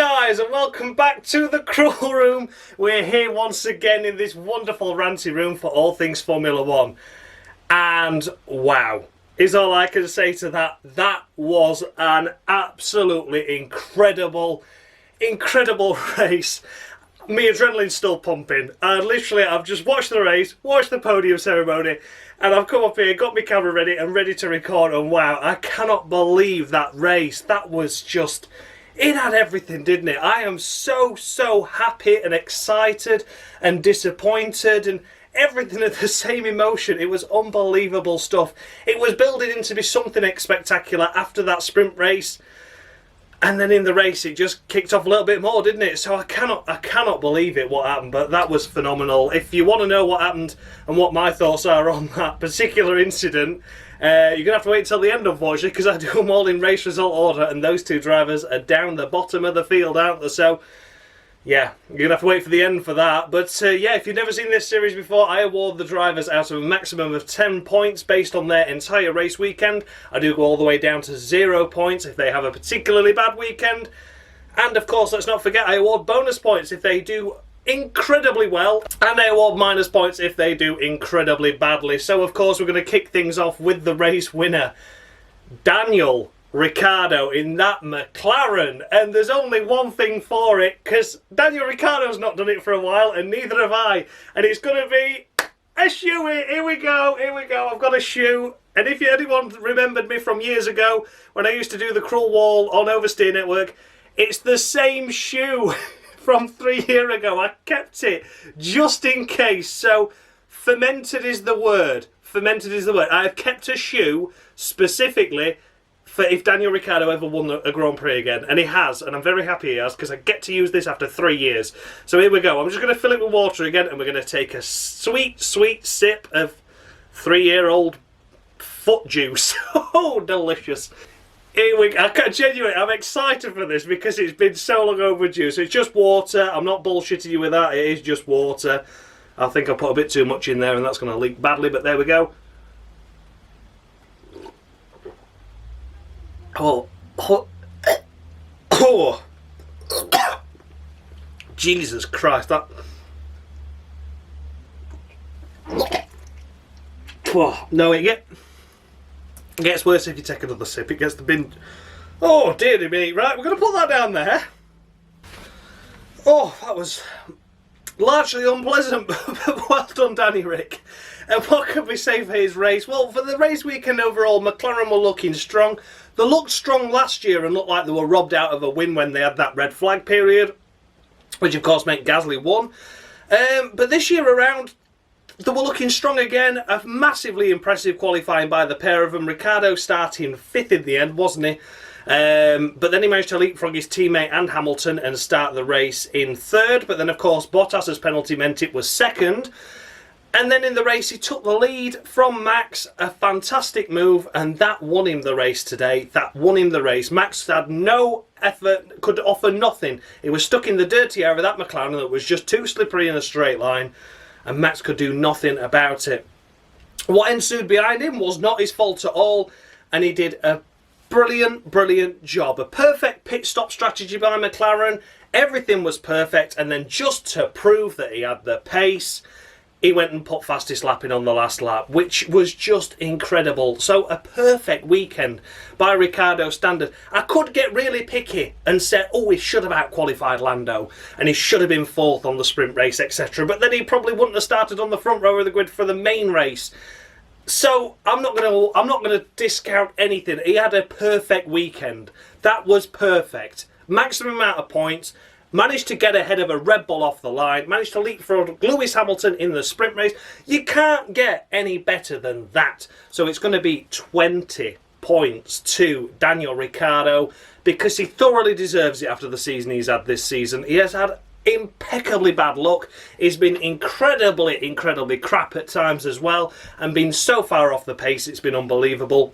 guys, and welcome back to the Cruel Room. We're here once again in this wonderful ranty room for all things Formula One. And wow, is all I can say to that. That was an absolutely incredible race. My adrenaline's still pumping. I've just watched the race, watched the podium ceremony, and I've come up here, got my camera ready and ready to record, and wow, I cannot believe that race. That was just... it had everything, didn't it? I am so happy and excited and disappointed and everything at the same emotion. It was unbelievable stuff. It was building into be something spectacular after that sprint race. And then in the race it just kicked off a little bit more, didn't it? So I cannot believe it, what happened, but that was phenomenal. If you want to know what happened and what my thoughts are on that particular incident, you're going to have to wait until the end, unfortunately, because I do them all in race result order, and those two drivers are down the bottom of the field, aren't they? So, yeah, you're going to have to wait for the end for that. But, yeah, if you've never seen this series before, I award the drivers out of a maximum of 10 points based on their entire race weekend. I do go all the way down to 0 points if they have a particularly bad weekend. And, of course, let's not forget, I award bonus points if they do incredibly well, and I award minus points if they do incredibly badly. So of course we're going to kick things off with the race winner, Daniel Ricciardo in that McLaren, and there's only one thing for it, because Daniel Ricciardo's not done it for a while and neither have I, and it's going to be a shoe. Here we go, I've got a shoe. And if anyone remembered me from years ago when I used to do the Cruel Wall on Oversteer Network, it's the same shoe from 3 years ago. I kept it just in case. So fermented is the word. I have kept a shoe specifically for if Daniel Ricciardo ever won a Grand Prix again. And he has, and I'm very happy he has, because I get to use this after 3 years. So here we go. I'm just going to fill it with water again, and we're going to take a sweet sip of 3-year-old foot juice. Oh, delicious. I'm excited for this because it's been so long overdue. So it's just water. I'm not bullshitting you with that. It is just water. I think I put a bit too much in there and that's going to leak badly, but there we go. Oh. Jesus Christ, that... Oh, no, it gets worse if you take another sip. It gets the bin. Oh, dearie me. Right, we're going to put that down there. Oh, that was largely unpleasant, but well done, Danny Rick. And what can we say for his race? Well, for the race weekend overall, McLaren were looking strong. They looked strong last year and looked like they were robbed out of a win when they had that red flag period, which of course meant Gasly won. But this year around, they were looking strong again. A massively impressive qualifying by the pair of them. Ricciardo starting 5th in the end, wasn't he? But then he managed to leapfrog his teammate and Hamilton and start the race in 3rd. But then, of course, Bottas' penalty meant it was 2nd. And then in the race, he took the lead from Max. A fantastic move, and that won him the race today. Max had no effort, could offer nothing. He was stuck in the dirty area of that McLaren that was just too slippery in a straight line, and Max could do nothing about it. What ensued behind him was not his fault at all, and he did a brilliant job. A perfect pit stop strategy by McLaren. Everything was perfect, and then just to prove that he had the pace, he went and put fastest lap in on the last lap, which was just incredible. So a perfect weekend by Ricciardo standard. I could get really picky and say, oh, he should have out-qualified Lando and he should have been 4th on the sprint race, etc. But then he probably wouldn't have started on the front row of the grid for the main race. So I'm not going to discount anything. He had a perfect weekend. That was perfect. Maximum amount of points. Managed to get ahead of a Red Bull off the line. Managed to leapfrog Lewis Hamilton in the sprint race. You can't get any better than that. So it's going to be 20 points to Daniel Ricciardo because he thoroughly deserves it after the season he's had this season. He has had impeccably bad luck. He's been incredibly crap at times as well and been so far off the pace, it's been unbelievable.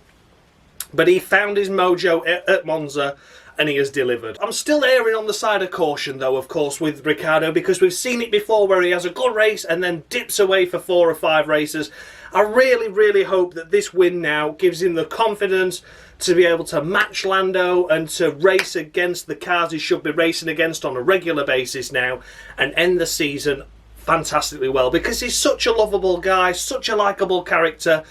But he found his mojo at Monza and he has delivered. I'm still erring on the side of caution though, of course, with Ricciardo, because we've seen it before where he has a good race and then dips away for 4 or 5 races. I really, really hope that this win now gives him the confidence to be able to match Lando and to race against the cars he should be racing against on a regular basis now and end the season fantastically well, because he's such a lovable guy, such a likeable character,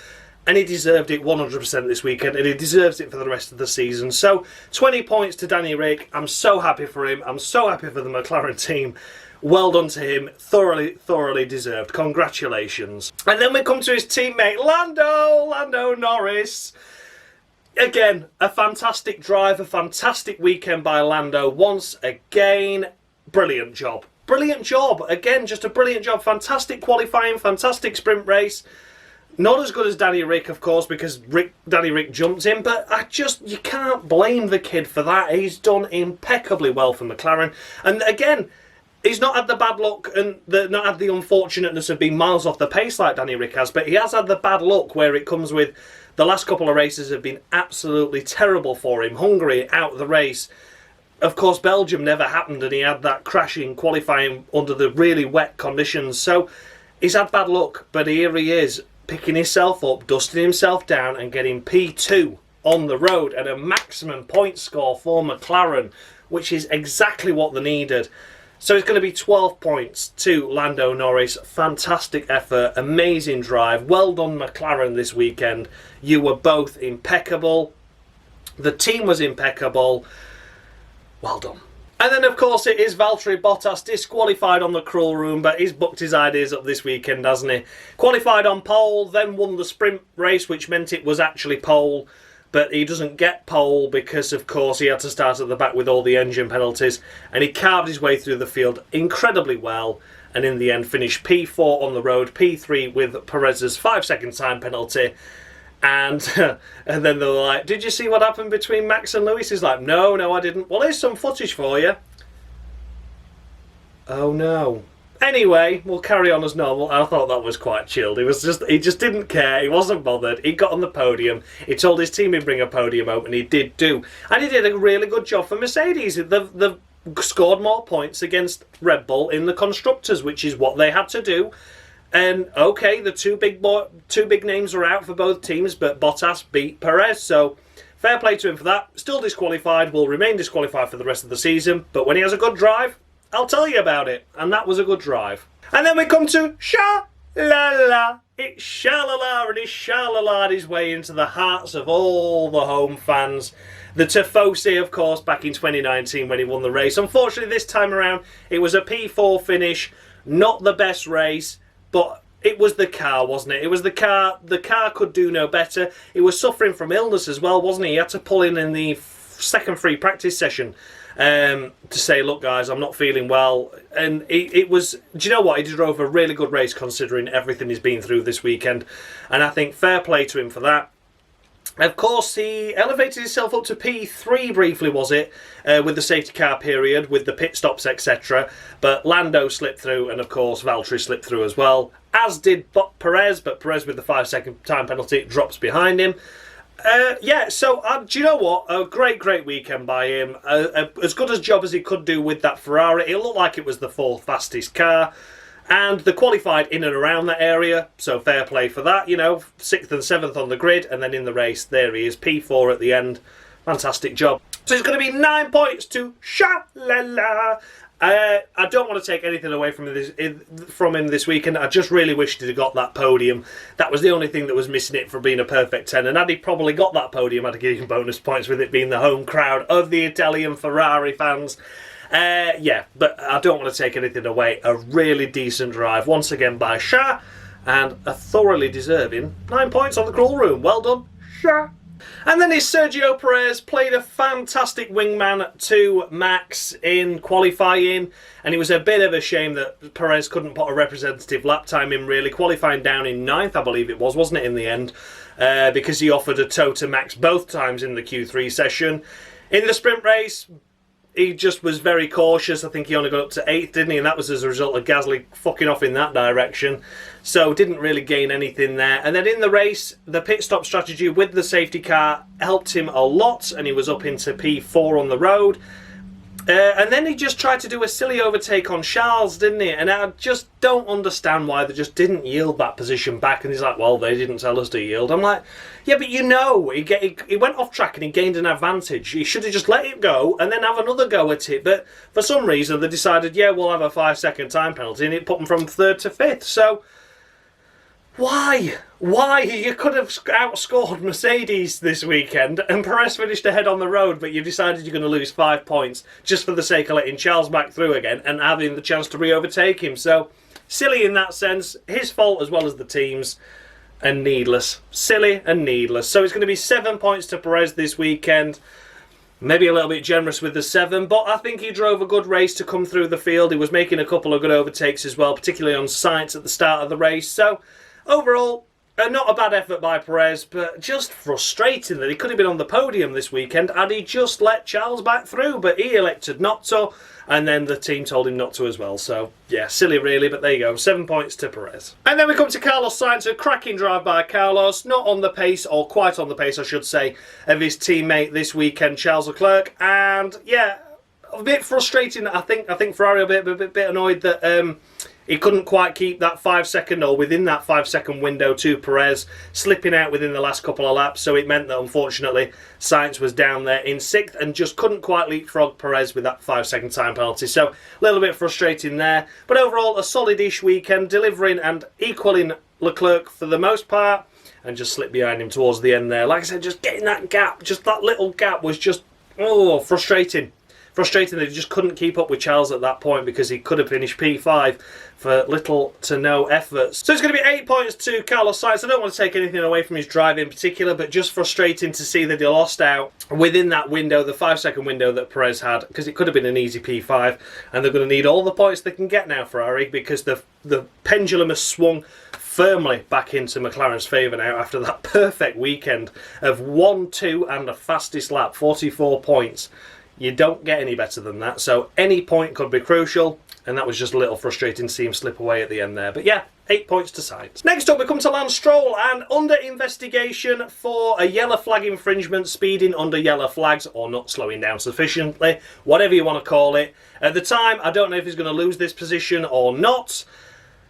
and he deserved it 100% this weekend, and he deserves it for the rest of the season. So 20 points to Danny Ric. I'm so happy for him. I'm so happy for the McLaren team. Well done to him. Thoroughly, thoroughly deserved. Congratulations. And then we come to his teammate Lando Norris. Again, a fantastic drive, a fantastic weekend by Lando. Once again, brilliant job. Brilliant job. Again, just a brilliant job. Fantastic qualifying, fantastic sprint race. Not as good as Danny Ric, of course, because Danny Ric jumped in, but you can't blame the kid for that. He's done impeccably well for McLaren. And again, he's not had the bad luck and not had the unfortunateness of being miles off the pace like Danny Ric has, but he has had the bad luck where it comes with the last couple of races have been absolutely terrible for him. Hungary out of the race. Of course, Belgium never happened, and he had that crashing qualifying under the really wet conditions. So he's had bad luck, but here he is, picking himself up, dusting himself down, and getting P2 on the road and a maximum point score for McLaren, which is exactly what they needed. So it's going to be 12 points to Lando Norris. Fantastic effort, amazing drive. Well done, McLaren, this weekend. You were both impeccable. The team was impeccable. Well done. And then, of course, it is Valtteri Bottas, disqualified on the cruel room, but he's booked his ideas up this weekend, hasn't he? Qualified on pole, then won the sprint race, which meant it was actually pole. But he doesn't get pole because, of course, he had to start at the back with all the engine penalties. And he carved his way through the field incredibly well. And in the end, finished P4 on the road, P3 with Perez's 5-second time penalty. And and then they were like, did you see what happened between Max and Lewis? He's like, no, I didn't. Well, here's some footage for you. Oh, no. Anyway, we'll carry on as normal. I thought that was quite chilled. He just didn't care. He wasn't bothered. He got on the podium. He told his team he'd bring a podium out, and he did do. And he did a really good job for Mercedes. They've scored more points against Red Bull in the constructors, which is what they had to do. And okay, the two big names are out for both teams, but Bottas beat Perez, so fair play to him for that. Still disqualified. Will remain disqualified for the rest of the season. But when he has a good drive, I'll tell you about it. And that was a good drive. And then we come to Sha-La-La. It's Sha-La-La, and he's Sha-La-La'd his way into the hearts of all the home fans. The Tifosi, of course, back in 2019 when he won the race. Unfortunately, this time around, it was a P4 finish. Not the best race, but it was the car, wasn't it? It was the car. The car could do no better. He was suffering from illness as well, wasn't he? He had to pull in the second free practice session to say, look guys, I'm not feeling well. And it was, do you know what, he drove a really good race considering everything he's been through this weekend, and I think fair play to him for that. Of course, he elevated himself up to P3 briefly, was it, with the safety car period, with the pit stops, etc. But Lando slipped through, and of course Valtteri slipped through as well, as did Perez, but Perez with the 5-second time penalty drops behind him. Yeah, so do you know what? A great weekend by him. As good a job as he could do with that Ferrari. It looked like it was the fourth fastest car. And they qualified in and around that area, so fair play for that. You know, 6th and 7th on the grid, and then in the race, there he is, P4 at the end. Fantastic job. So it's going to be 9 points to Sha-La-La. I don't want to take anything away from him this weekend. I just really wished he'd have got that podium. That was the only thing that was missing it from being a perfect 10. And had he probably got that podium, I'd have given him bonus points with it being the home crowd of the Italian Ferrari fans. Yeah, but I don't want to take anything away. A really decent drive, once again by Sha, and a thoroughly deserving 9 points on the cruel room. Well done, Sha. And then his Sergio Perez played a fantastic wingman to Max in qualifying, and it was a bit of a shame that Perez couldn't put a representative lap time in, really, qualifying down in 9th, I believe it was, wasn't it, in the end, because he offered a tow to Max both times in the Q3 session. In the sprint race, he just was very cautious. I think he only got up to 8th, didn't he? And that was as a result of Gasly fucking off in that direction. So didn't really gain anything there. And then in the race, the pit stop strategy with the safety car helped him a lot, and he was up into P4 on the road. And then he just tried to do a silly overtake on Charles, didn't he? And I just don't understand why they just didn't yield that position back. And he's like, well, they didn't tell us to yield. I'm like, yeah, but you know, he went off track and he gained an advantage. He should have just let it go and then have another go at it. But for some reason, they decided, yeah, we'll have a 5-second time penalty. And it put them from 3rd to 5th. So why? Why? You could have outscored Mercedes this weekend and Perez finished ahead on the road, but you decided you're going to lose 5 points just for the sake of letting Charles back through again and having the chance to re-overtake him. So, silly in that sense. His fault as well as the team's. And needless. Silly and needless. So it's going to be 7 points to Perez this weekend. Maybe a little bit generous with the 7, but I think he drove a good race to come through the field. He was making a couple of good overtakes as well, particularly on Sainz at the start of the race. So, overall, not a bad effort by Perez, but just frustrating that he could have been on the podium this weekend and he just let Charles back through, but he elected not to, and then the team told him not to as well. So, yeah, silly really, but there you go, 7 points to Perez. And then we come to Carlos Sainz, a cracking drive by Carlos, not on the pace, or quite on the pace, I should say, of his teammate this weekend, Charles Leclerc, and yeah, a bit frustrating. I think Ferrari a bit annoyed that he couldn't quite keep that 5-second or within that 5-second window to Perez, slipping out within the last couple of laps. So it meant that unfortunately Sainz was down there in 6th and just couldn't quite leapfrog Perez with that 5-second time penalty. So a little bit frustrating there. But overall, a solid-ish weekend, delivering and equaling Leclerc for the most part, and just slipped behind him towards the end there. Like I said, just getting that gap, just that little gap was just, frustrating. Frustrating that he just couldn't keep up with Charles at that point because he could have finished P5 for little to no effort. So it's going to be 8 points to Carlos Sainz. I don't want to take anything away from his drive in particular, but just frustrating to see that he lost out within that window, the 5-second window that Perez had, because it could have been an easy P5, and they're going to need all the points they can get now, Ferrari, because the pendulum has swung firmly back into McLaren's favour now after that perfect weekend of 1-2 and a fastest lap, 44 points. You don't get any better than that, so any point could be crucial, and that was just a little frustrating to see him slip away at the end there. But yeah, 8 points to Sainz. Next up we come to Lance Stroll, and under investigation for a yellow flag infringement, speeding under yellow flags or not slowing down sufficiently, whatever you want to call it. At the time, I don't know if he's going to lose this position or not.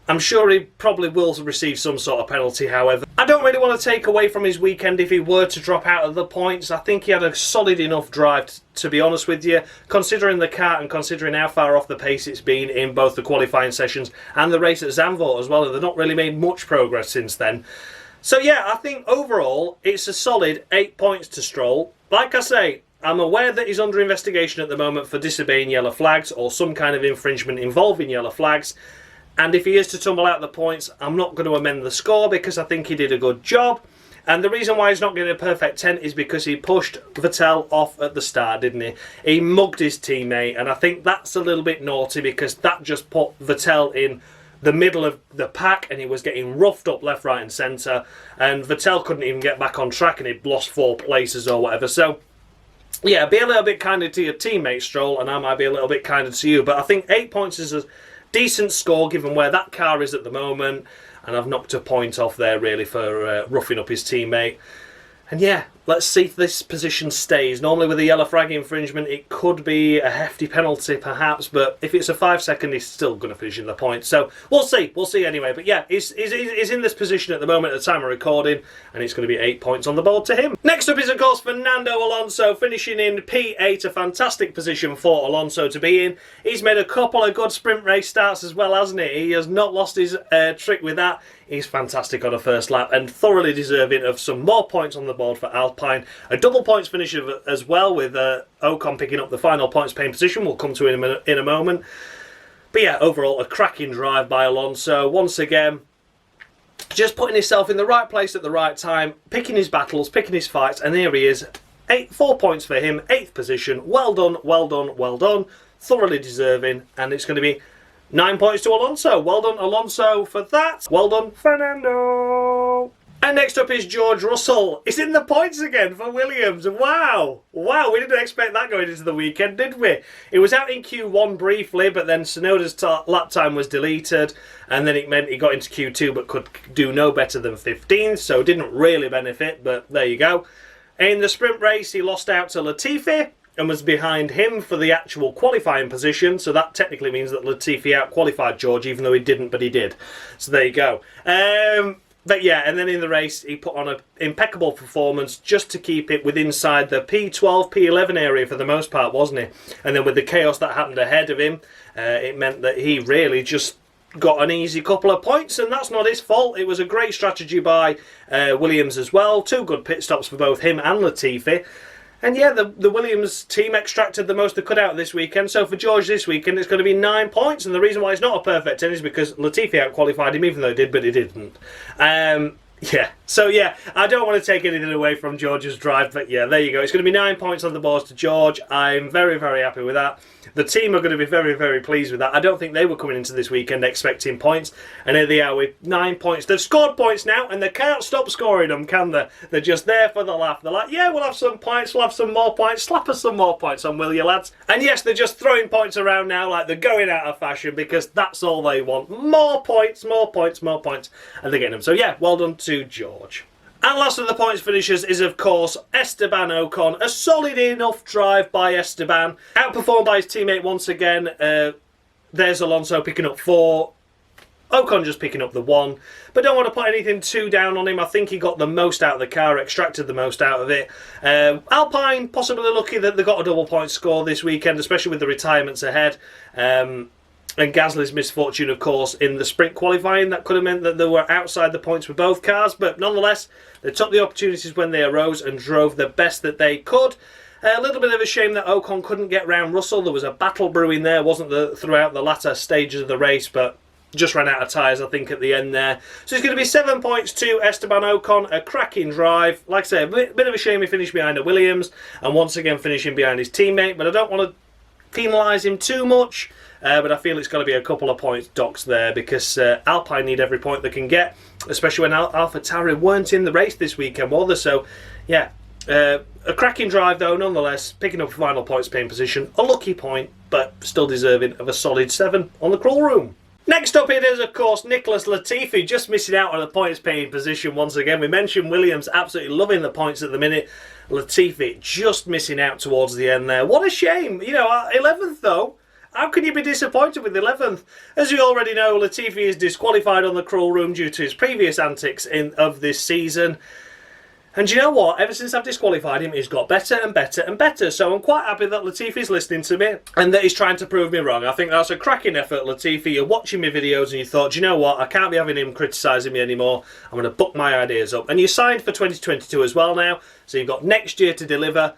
I'm sure he probably will receive some sort of penalty, however. I don't really want to take away from his weekend if he were to drop out of the points. I think he had a solid enough drive, to be honest with you, considering the car and considering how far off the pace it's been in both the qualifying sessions and the race at Zandvoort as well. They've not really made much progress since then. So yeah, I think overall it's a solid 8 points to Stroll. Like I say, I'm aware that he's under investigation at the moment for disobeying yellow flags or some kind of infringement involving yellow flags. And if he is to tumble out the points, I'm not going to amend the score because I think he did a good job. And the reason why he's not getting a perfect 10 is because he pushed Vettel off at the start, didn't he? He mugged his teammate, and I think that's a little bit naughty because that just put Vettel in the middle of the pack and he was getting roughed up left, right and centre. And Vettel couldn't even get back on track and he'd lost 4 places or whatever. So, yeah, be a little bit kinder to your teammate, Stroll, and I might be a little bit kinder to you. But I think 8 points is a decent score given where that car is at the moment, and I've knocked a point off there really for roughing up his teammate. And yeah, let's see if this position stays. Normally with a yellow flag infringement it could be a hefty penalty perhaps, but if it's a 5-second he's still going to finish in the point. So we'll see anyway. But yeah, he's in this position at the moment at the time of recording, and it's going to be 8 points on the board to him. Next up is of course Fernando Alonso, finishing in P8, a fantastic position for Alonso to be in. He's made a couple of good sprint race starts as well, hasn't he? He has not lost his trick with that. He's fantastic on a first lap and thoroughly deserving of some more points on the board for Alpine. A double points finish as well, with Ocon picking up the final points paying position. We'll come to in a moment. But yeah, overall a cracking drive by Alonso. Once again, just putting himself in the right place at the right time, picking his battles, picking his fights, and here he is. 4 points for him, 8th position. Well done, well done, well done. Thoroughly deserving, and it's going to be 9 points to Alonso. Well done, Alonso, for that. Well done, Fernando. And next up is George Russell. He's in the points again for Williams. Wow. Wow, we didn't expect that going into the weekend, did we? It was out in Q1 briefly, but then Tsunoda's lap time was deleted, and then it meant he got into Q2 but could do no better than 15th, so didn't really benefit, but there you go. In the sprint race, he lost out to Latifi, and was behind him for the actual qualifying position, so that technically means that Latifi out-qualified George, even though he didn't, but he did. So there you go. But yeah, and then in the race, he put on an impeccable performance just to keep it inside the P12, P11 area for the most part, wasn't he? And then with the chaos that happened ahead of him, it meant that he really just got an easy couple of points, and that's not his fault. It was a great strategy by Williams as well. 2 good pit stops for both him and Latifi. And yeah, the Williams team extracted the most they could out this weekend. So for George this weekend, it's going to be 9 points. And the reason why it's not a perfect 10 is because Latifi out-qualified him, even though he did, but he didn't. Yeah, so yeah, I don't want to take anything away from George's drive, but yeah, there you go. It's going to be 9 points on the board to George. I'm very, very happy with that. The team are going to be very, very pleased with that. I don't think they were coming into this weekend expecting points, and here they are with 9 points. They've scored points now, and they can't stop scoring them, can they? They're just there for the laugh. They're like, yeah, we'll have some points, we'll have some more points. Slap us some more points on, will you, lads? And yes, they're just throwing points around now like they're going out of fashion, because that's all they want. More points, more points, more points, and they're getting them. So yeah, well done to George. And last of the points finishers is, of course, Esteban Ocon. A solid enough drive by Esteban. Outperformed by his teammate once again. There's Alonso picking up 4. Ocon just picking up the 1. But don't want to put anything too down on him. I think he got the most out of the car, extracted the most out of it. Alpine, possibly lucky that they got a double point score this weekend, especially with the retirements ahead. And Gasly's misfortune, of course, in the sprint qualifying. That could have meant that they were outside the points with both cars. But nonetheless, they took the opportunities when they arose and drove the best that they could. A little bit of a shame that Ocon couldn't get round Russell. There was a battle brewing there, wasn't there, throughout the latter stages of the race. But just ran out of tyres, I think, at the end there. So it's going to be 7 points to Esteban Ocon. A cracking drive. Like I say, a bit of a shame he finished behind a Williams. And once again finishing behind his teammate. But I don't want to penalise him too much. But I feel it's got to be a couple of points docked there, because Alpine need every point they can get, especially when AlphaTauri weren't in the race this weekend, were they? So, yeah, a cracking drive though, nonetheless, picking up final points paying position. A lucky point, but still deserving of a solid 7 on the crawl room. Next up it is, of course, Nicholas Latifi, just missing out on a points paying position once again. We mentioned Williams absolutely loving the points at the minute. Latifi just missing out towards the end there. What a shame. You know, 11th though. How can you be disappointed with 11th? As you already know, Latifi is disqualified on the crawl room due to his previous antics of this season. And you know what? Ever since I've disqualified him, he's got better and better and better. So I'm quite happy that Latifi's listening to me and that he's trying to prove me wrong. I think that's a cracking effort, Latifi. You're watching my videos and you thought, do you know what? I can't be having him criticising me anymore. I'm going to book my ideas up. And you signed for 2022 as well now. So you've got next year to deliver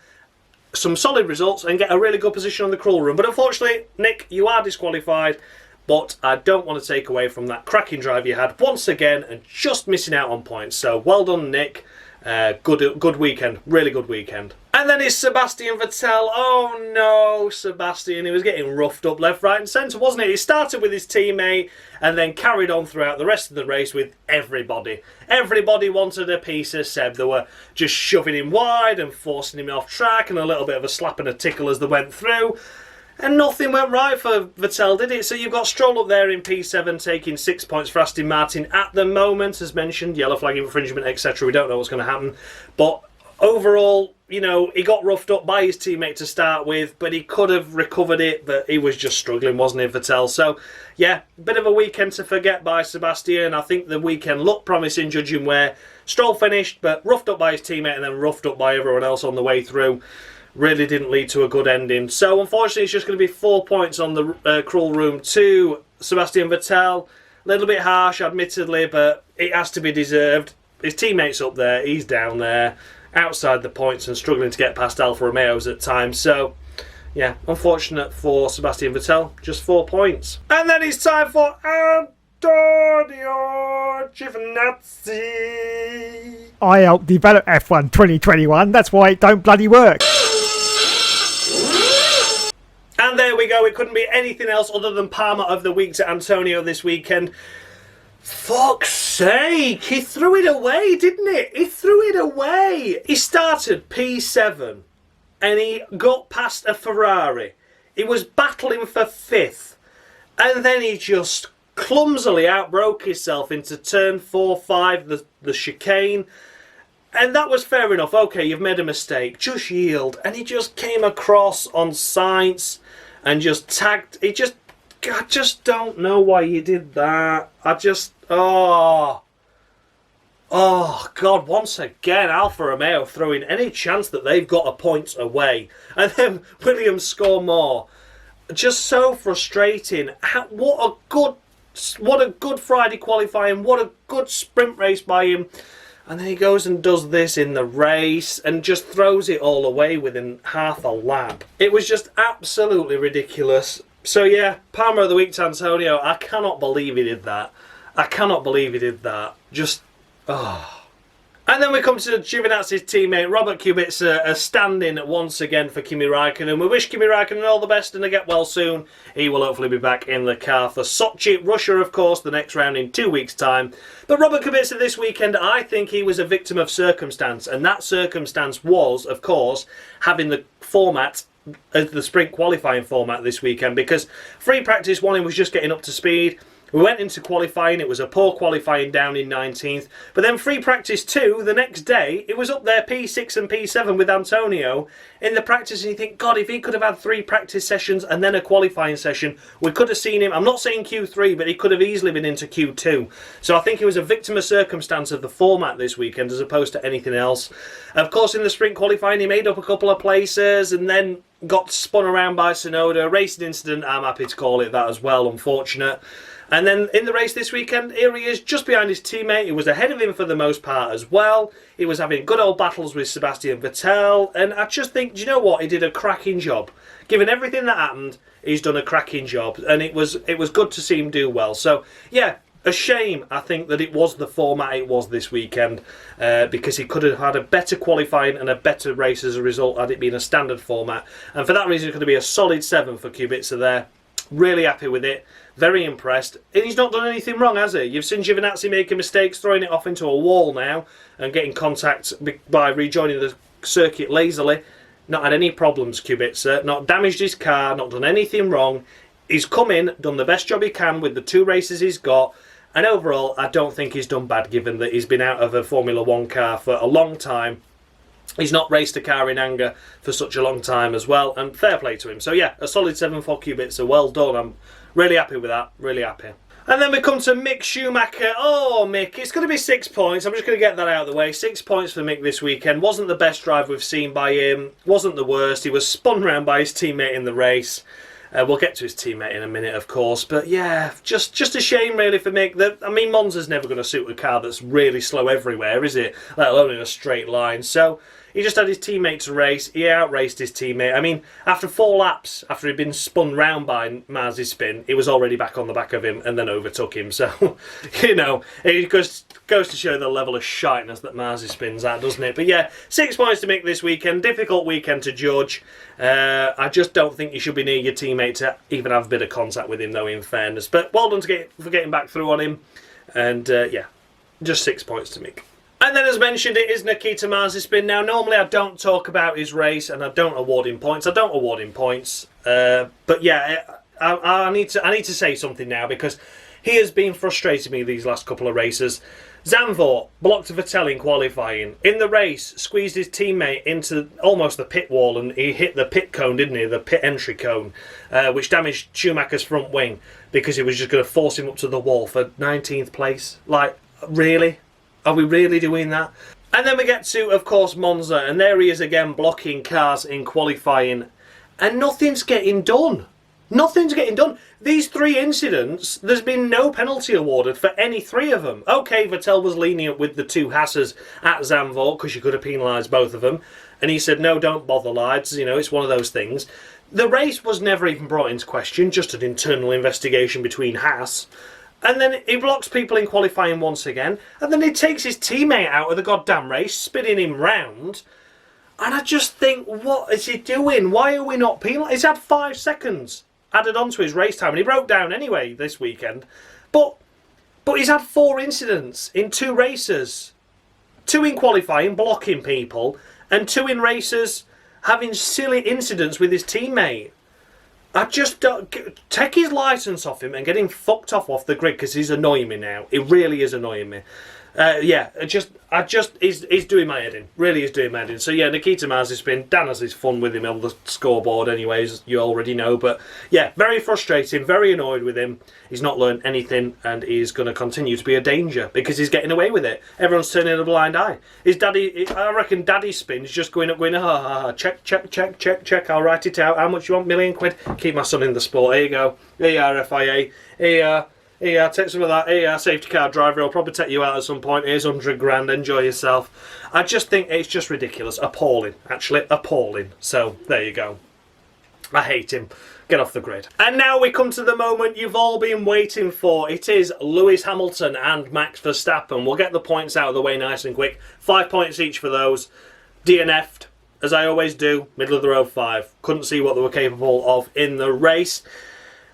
some solid results and get a really good position on the crawl room. But unfortunately, Nick, you are disqualified. But I don't want to take away from that cracking drive you had once again and just missing out on points. So well done, Nick. Good weekend, really good weekend. And then it's Sebastian Vettel. Oh no, Sebastian. He was getting roughed up left, right and centre, wasn't he? He started with his teammate and then carried on throughout the rest of the race with everybody. Everybody wanted a piece of Seb. They were just shoving him wide and forcing him off track, and a little bit of a slap and a tickle as they went through. And nothing went right for Vettel, did it? So you've got Stroll up there in P7 taking 6 points for Aston Martin at the moment, as mentioned. Yellow flag infringement, etc. We don't know what's going to happen. But overall, you know, he got roughed up by his teammate to start with, but he could have recovered it, but he was just struggling, wasn't he, Vettel? So, yeah, bit of a weekend to forget by Sebastian. I think the weekend looked promising, judging where Stroll finished, but roughed up by his teammate and then roughed up by everyone else on the way through. Really didn't lead to a good ending. So, unfortunately, it's just going to be 4 points on the crawl room to Sebastian Vettel. A little bit harsh, admittedly, but it has to be deserved. His teammate's up there, he's down there, outside the points and struggling to get past Alfa Romeos at times. So, yeah, unfortunate for Sebastian Vettel, just 4 points. And then it's time for Antonio Giovinazzi. I helped develop F1 2021, that's why it don't bloody work. And there we go, it couldn't be anything else other than Palmer of the week to Antonio this weekend. Fuck's sake, he threw it away, didn't he? He threw it away. He started P7 and he got past a Ferrari. He was battling for 5th. And then he just clumsily outbroke himself into turn 4-5, the chicane. And that was fair enough. Okay, you've made a mistake. Just yield. And he just came across on Sainz and just tagged. I just don't know why you did that. Oh, God, once again, Alfa Romeo throwing any chance that they've got a point away. And then Williams score more. Just so frustrating. What a good Friday qualifying. What a good sprint race by him. And then he goes and does this in the race and just throws it all away within half a lap. It was just absolutely ridiculous. So yeah, Palmer of the Week to Antonio. I cannot believe he did that. And then we come to Giovinazzi's teammate Robert Kubica standing once again for Kimi Raikkonen. We wish Kimi Raikkonen all the best and to get well soon. He will hopefully be back in the car for Sochi, Russia, of course, the next round in 2 weeks' time. But Robert Kubica this weekend, I think he was a victim of circumstance. And that circumstance was, of course, having the format, the sprint qualifying format this weekend. Because free practice 1, he was just getting up to speed. We went into qualifying, it was a poor qualifying down in 19th. But then free practice 2, the next day, it was up there P6 and P7 with Antonio in the practice. And you think, God, if he could have had 3 practice sessions and then a qualifying session, we could have seen him. I'm not saying Q3, but he could have easily been into Q2. So I think he was a victim of circumstance of the format this weekend as opposed to anything else. Of course, in the sprint qualifying, he made up a couple of places and then got spun around by Tsunoda. Racing incident, I'm happy to call it that as well, unfortunate. And then in the race this weekend, here he is just behind his teammate. He was ahead of him for the most part as well. He was having good old battles with Sebastian Vettel. And I just think, do you know what? He did a cracking job. Given everything that happened, he's done a cracking job. And it was good to see him do well. So, yeah, a shame, I think, that it was the format it was this weekend. Because he could have had a better qualifying and a better race as a result had it been a standard format. And for that reason, it's going to be a solid 7 for Kubica there. Really happy with it. Very impressed. And he's not done anything wrong, has he? You've seen Giovinazzi making mistakes, throwing it off into a wall now and getting contact by rejoining the circuit lazily. Not had any problems, Kubica. Not damaged his car, not done anything wrong. He's come in, done the best job he can with the 2 races he's got. And overall, I don't think he's done bad given that he's been out of a Formula 1 car for a long time. He's not raced a car in anger for such a long time as well, and fair play to him. So yeah, a solid 7 for Kubica. Well done. I'm really happy with that. Really happy. And then we come to Mick Schumacher. Oh, Mick, it's going to be 6 points. I'm just going to get that out of the way. 6 points for Mick this weekend. Wasn't the best drive we've seen by him. Wasn't the worst. He was spun around by his teammate in the race. We'll get to his teammate in a minute, of course. But yeah, just a shame really for Mick. I mean, Monza's never going to suit a car that's really slow everywhere, is it? Let alone in a straight line. So he just had his teammate to race. He outraced his teammate. I mean, after 4 laps, after he'd been spun round by Maz's spin, he was already back on the back of him and then overtook him. So, you know, it goes to show the level of shiteness that Maz spins at, doesn't it? But yeah, 6 points to make this weekend. Difficult weekend to judge. I just don't think you should be near your teammate to even have a bit of contact with him, though, in fairness. But well done for getting back through on him. And yeah, just 6 points to make. And then, as mentioned, it is Nikita Mazepin. Now, normally I don't talk about his race and I don't award him points. But yeah, I need to say something now because he has been frustrating me these last couple of races. Zandvoort blocked Vettel in qualifying. In the race, squeezed his teammate into almost the pit wall and he hit the pit cone, didn't he? The pit entry cone, which damaged Schumacher's front wing because he was just going to force him up to the wall for 19th place. Like, really? Are we really doing that? And then we get to, of course, Monza, and there he is again blocking cars in qualifying, and nothing's getting done. Nothing's getting done. These 3 incidents, there's been no penalty awarded for any 3 of them. OK, Vettel was lenient with the 2 Haasers at Zandvoort because you could have penalised both of them, and he said, no, don't bother, lads, you know, it's one of those things. The race was never even brought into question, just an internal investigation between Haas. And then he blocks people in qualifying once again. And then he takes his teammate out of the goddamn race, spinning him round. And I just think, what is he doing? Why are we not penalised? He's had 5 seconds added onto his race time. And he broke down anyway this weekend. But he's had 4 incidents in 2 races. 2 in qualifying, blocking people. And 2 in races, having silly incidents with his teammate. I just don't take his licence off him and get him fucked off the grid because he's annoying me now. It really is annoying me. He's doing my head in. Really is doing my head in. So yeah, Nikita Mazepin, Dan has his fun with him on the scoreboard anyways, you already know. But yeah, very frustrating, very annoyed with him. He's not learned anything and he's going to continue to be a danger because he's getting away with it. Everyone's turning a blind eye. I reckon Daddy's spin's just going up going, ha ha ha, check, I'll write it out. How much you want? £1,000,000? Keep my son in the sport. Here you go. Here you are, FIA. Here, take some of that. Here, safety car driver. I'll probably take you out at some point. Here's 100 grand. Enjoy yourself. I just think it's just ridiculous. Appalling. Actually, appalling. So, there you go. I hate him. Get off the grid. And now we come to the moment you've all been waiting for. It is Lewis Hamilton and Max Verstappen. We'll get the points out of the way nice and quick. 5 points each for those. DNF'd, as I always do. Middle of the road 5. Couldn't see what they were capable of in the race.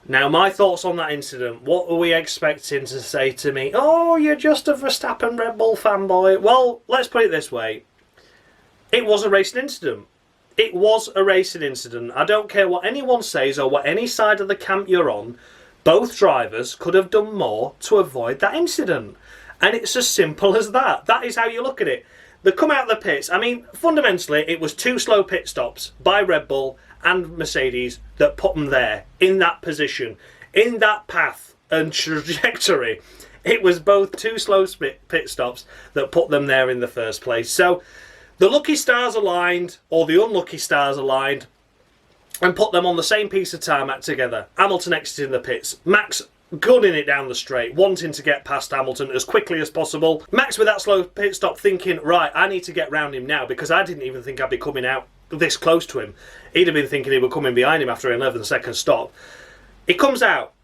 Now, my thoughts on that incident. What were we expecting to say to me? Oh, you're just a Verstappen Red Bull fanboy. Well, let's put it this way. It was a racing incident. It was a racing incident. I don't care what anyone says or what any side of the camp you're on. Both drivers could have done more to avoid that incident. And it's as simple as that. That is how you look at it. They come out of the pits. I mean, fundamentally, it was 2 slow pit stops by Red Bull and Mercedes that put them there, in that position, in that path and trajectory. It was both 2 slow pit stops that put them there in the first place. So the lucky stars aligned, or the unlucky stars aligned, and put them on the same piece of tarmac together. Hamilton exiting the pits. Max gunning it down the straight, wanting to get past Hamilton as quickly as possible. Max with that slow pit stop thinking, right, I need to get round him now because I didn't even think I'd be coming out this close to him. He'd have been thinking he were coming behind him after an 11-second stop. He comes out.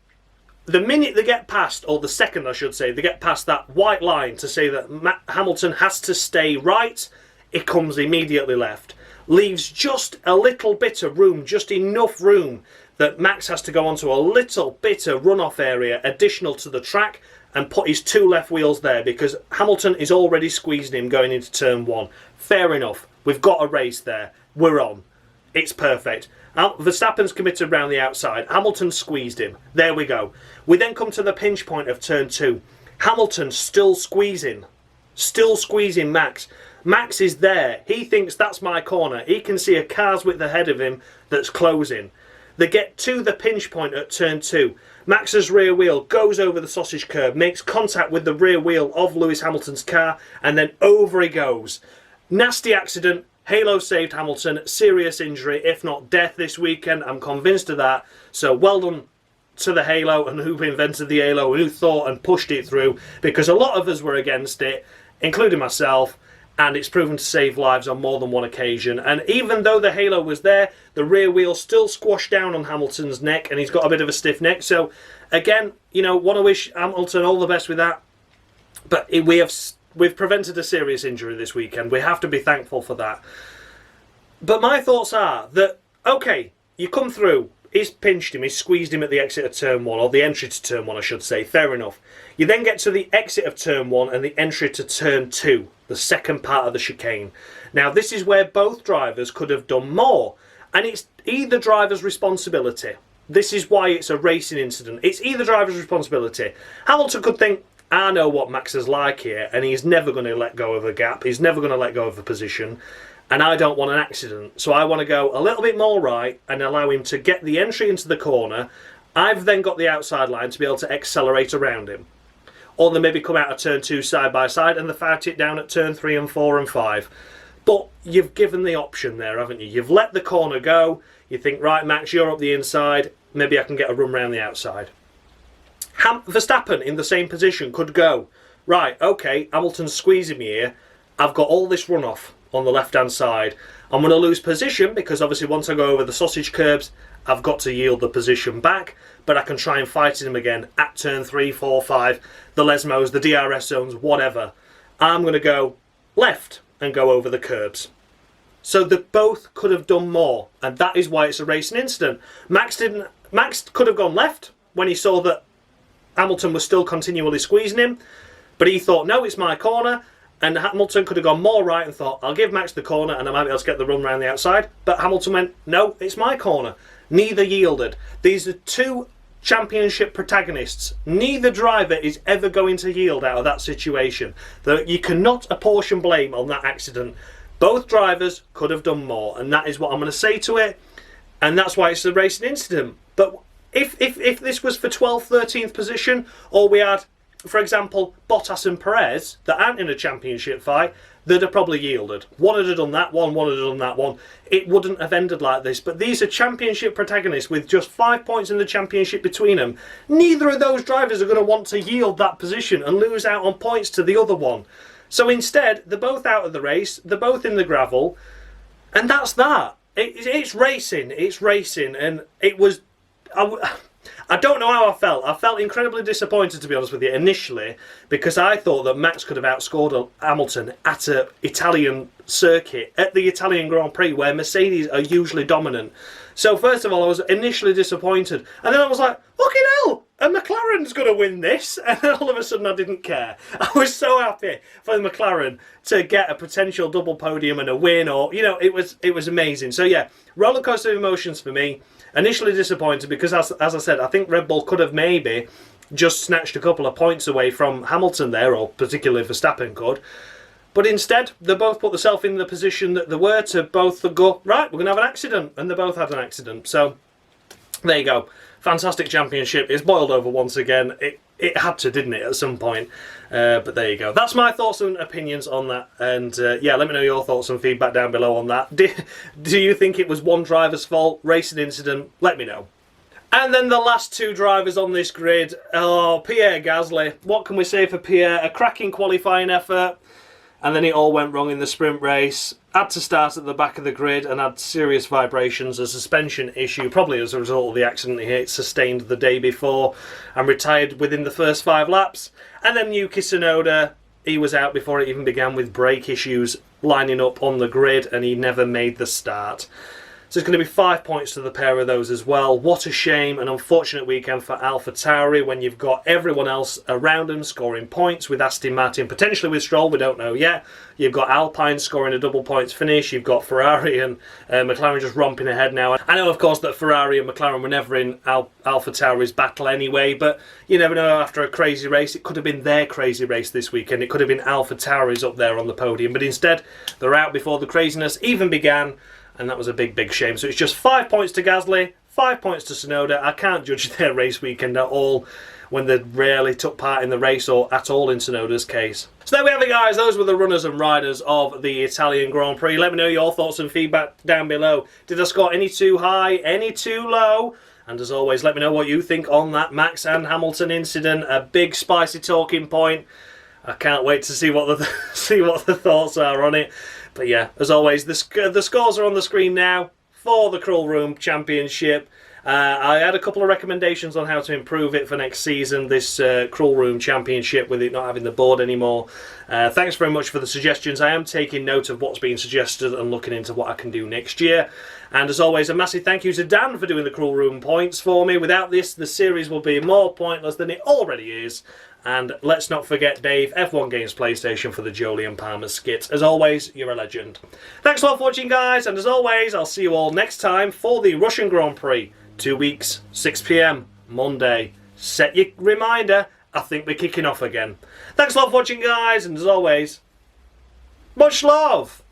The minute they get past, or the second I should say, they get past that white line to say that Hamilton has to stay right, it comes immediately left. Leaves just a little bit of room, just enough room that Max has to go onto a little bit of runoff area additional to the track and put his 2 left wheels there because Hamilton is already squeezing him going into turn 1. Fair enough. We've got a race there. We're on. It's perfect. Verstappen's committed round the outside. Hamilton squeezed him. There we go. We then come to the pinch point of turn 2. Hamilton still squeezing Max. Max is there. He thinks that's my corner. He can see a car's width ahead of him that's closing. They get to the pinch point at turn 2. Max's rear wheel goes over the sausage curb, makes contact with the rear wheel of Lewis Hamilton's car, and then over he goes. Nasty accident. Halo saved Hamilton. Serious injury, if not death this weekend. I'm convinced of that. So well done to the Halo and who invented the Halo, who thought and pushed it through, because a lot of us were against it, including myself, and it's proven to save lives on more than one occasion. And even though the Halo was there, the rear wheel still squashed down on Hamilton's neck, and he's got a bit of a stiff neck. So again, you know, want to wish Hamilton all the best with that. But we've prevented a serious injury this weekend. We have to be thankful for that. But my thoughts are that, okay, you come through, he's pinched him, he's squeezed him at the exit of turn 1, or the entry to turn 1, I should say, fair enough. You then get to the exit of turn 1 and the entry to turn 2, the second part of the chicane. Now, this is where both drivers could have done more, and it's either driver's responsibility. This is why it's a racing incident. It's either driver's responsibility. Hamilton could think, I know what Max is like here, and he's never going to let go of a gap. He's never going to let go of a position, and I don't want an accident. So I want to go a little bit more right and allow him to get the entry into the corner. I've then got the outside line to be able to accelerate around him. Or they maybe come out of turn 2 side by side and they fight it down at turn 3 and 4 and 5. But you've given the option there, haven't you? You've let the corner go. You think, right, Max, you're up the inside. Maybe I can get a run round the outside. Verstappen in the same position could go, right, okay, Hamilton's squeezing me here. I've got all this runoff on the left-hand side. I'm going to lose position because obviously once I go over the sausage curbs, I've got to yield the position back, but I can try and fight him again at turn 3, 4, 5, the Lesmos, the DRS zones, whatever. I'm going to go left and go over the curbs. So they both could have done more, and that is why it's a racing incident. Max could have gone left when he saw that Hamilton was still continually squeezing him, but he thought, no, it's my corner, and Hamilton could have gone more right and thought, I'll give Max the corner and I might be able to get the run round the outside, but Hamilton went, no, it's my corner. Neither yielded. These are two championship protagonists. Neither driver is ever going to yield out of that situation. You cannot apportion blame on that accident. Both drivers could have done more, and that is what I'm going to say to it, and that's why it's a racing incident. But if this was for 12th, 13th position, or we had, for example, Bottas and Perez that aren't in a championship fight, they'd have probably yielded. One would have done that one would have done that one. It wouldn't have ended like this. But these are championship protagonists with just 5 points in the championship between them. Neither of those drivers are going to want to yield that position and lose out on points to the other one. So instead, they're both out of the race, they're both in the gravel, and that's that. It's racing, and it was... I don't know how I felt. I felt incredibly disappointed, to be honest with you, initially, because I thought that Max could have outscored Hamilton at an Italian circuit, at the Italian Grand Prix, where Mercedes are usually dominant. So first of all, I was initially disappointed, and then I was like, fucking hell, and McLaren's going to win this, and then all of a sudden I didn't care. I was so happy for the McLaren to get a potential double podium and a win, or, you know, it was amazing. So yeah, roller coaster of emotions for me. Initially disappointed because, as I said, I think Red Bull could have maybe just snatched a couple of points away from Hamilton there, or particularly Verstappen could. But instead, they both put themselves in the position that they were to both go, right, we're going to have an accident. And they both had an accident. So, there you go. Fantastic championship. It's boiled over once again. It had to, didn't it, at some point? But there you go. That's my thoughts and opinions on that. And yeah, let me know your thoughts and feedback down below on that. Do you think it was one driver's fault, racing incident? Let me know. And then the last two drivers on this grid. Oh, Pierre Gasly. What can we say for Pierre? A cracking qualifying effort. And then it all went wrong in the sprint race. Had to start at the back of the grid and had serious vibrations, a suspension issue, probably as a result of the accident he sustained the day before, and retired within the first 5 laps. And then Yuki Tsunoda, he was out before it even began with brake issues lining up on the grid, and he never made the start. So it's going to be 5 points to the pair of those as well. What a shame, an unfortunate weekend for AlphaTauri when you've got everyone else around them scoring points with Aston Martin, potentially with Stroll, we don't know yet. You've got Alpine scoring a double points finish. You've got Ferrari and McLaren just romping ahead now. I know, of course, that Ferrari and McLaren were never in AlphaTauri's battle anyway, but you never know, after a crazy race. It could have been their crazy race this weekend. It could have been AlphaTauri's up there on the podium, but instead they're out before the craziness even began. And that was a big, big shame. So it's just 5 points to Gasly, 5 points to Tsunoda. I can't judge their race weekend at all when they rarely took part in the race, or at all in Tsunoda's case. So there we have it, guys. Those were the runners and riders of the Italian Grand Prix. Let me know your thoughts and feedback down below. Did I score any too high, any too low? And as always, let me know what you think on that Max and Hamilton incident. A big, spicy talking point. I can't wait to see what the thoughts are on it. But yeah, as always, the scores are on the screen now for the Crawl Room Championship. I had a couple of recommendations on how to improve it for next season, this Crawl Room Championship, with it not having the board anymore. Thanks very much for the suggestions. I am taking note of what's being suggested and looking into what I can do next year. And as always, a massive thank you to Dan for doing the Crawl Room points for me. Without this, the series will be more pointless than it already is. And let's not forget Dave, F1 Games PlayStation, for the Jolie and Palmer skit. As always, you're a legend. Thanks a lot for watching, guys, and as always, I'll see you all next time for the Russian Grand Prix. 2 weeks, 6 PM, Monday. Set your reminder, I think we're kicking off again. Thanks a lot for watching, guys, and as always, much love!